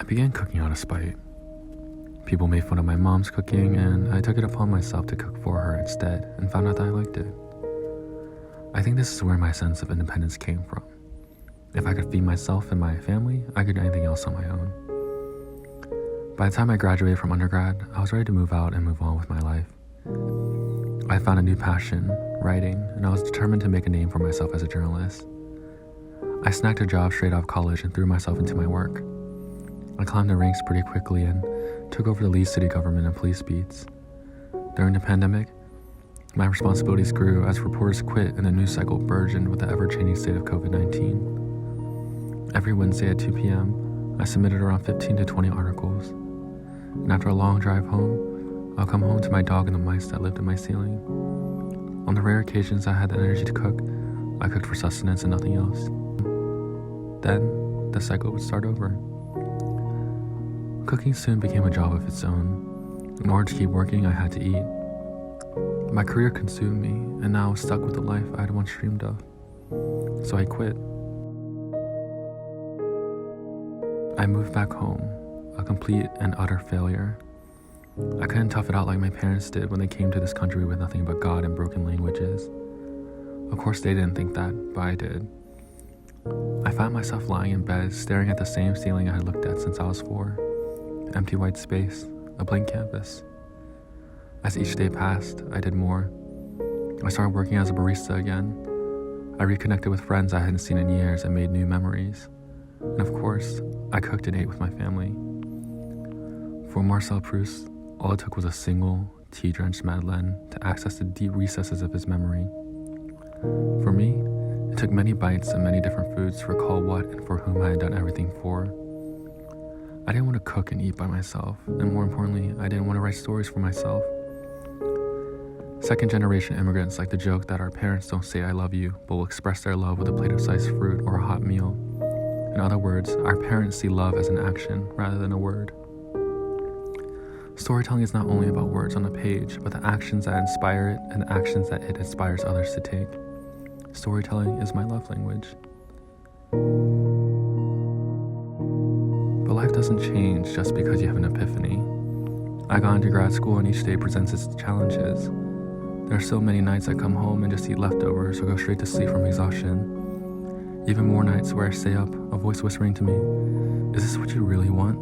I began cooking out of spite. People made fun of my mom's cooking, and I took it upon myself to cook for her instead and found out that I liked it. I think this is where my sense of independence came from. If I could feed myself and my family, I could do anything else on my own. By the time I graduated from undergrad, I was ready to move out and move on with my life. I found a new passion, writing, and I was determined to make a name for myself as a journalist. I snagged a job straight out of college and threw myself into my work. I climbed the ranks pretty quickly and took over the lead city government and police beats. During the pandemic, my responsibilities grew as reporters quit and the news cycle burgeoned with the ever-changing state of COVID-19. Every Wednesday at 2 p.m., I submitted around 15 to 20 articles. And after a long drive home, I'll come home to my dog and the mice that lived in my ceiling. On the rare occasions I had the energy to cook, I cooked for sustenance and nothing else. Then, the cycle would start over. Cooking soon became a job of its own. In order to keep working, I had to eat. My career consumed me, and now I was stuck with the life I had once dreamed of. So I quit. I moved back home, a complete and utter failure. I couldn't tough it out like my parents did when they came to this country with nothing but God and broken languages. Of course they didn't think that, but I did. I found myself lying in bed, staring at the same ceiling I had looked at since I was 4. Empty white space, a blank canvas. As each day passed, I did more. I started working as a barista again. I reconnected with friends I hadn't seen in years and made new memories. And of course, I cooked and ate with my family. For Marcel Proust, all it took was a single, tea-drenched Madeleine to access the deep recesses of his memory. For me, it took many bites and many different foods to recall what and for whom I had done everything for. I didn't want to cook and eat by myself, and more importantly, I didn't want to write stories for myself. Second-generation immigrants like the joke that our parents don't say I love you, but will express their love with a plate of sliced fruit or a hot meal. In other words, our parents see love as an action rather than a word. Storytelling is not only about words on a page, but the actions that inspire it and the actions that it inspires others to take. Storytelling is my love language. But life doesn't change just because you have an epiphany. I got into grad school and each day presents its challenges. There are so many nights I come home and just eat leftovers or go straight to sleep from exhaustion. Even more nights where I stay up, a voice whispering to me, "Is this what you really want?"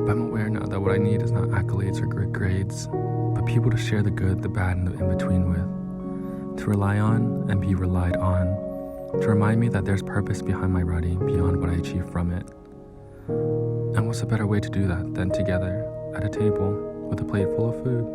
But I'm aware now that what I need is not accolades or good grades, but people to share the good, the bad, and the in-between with. To rely on and be relied on. To remind me that there's purpose behind my writing beyond what I achieve from it. And what's a better way to do that than together, at a table, with a plate full of food?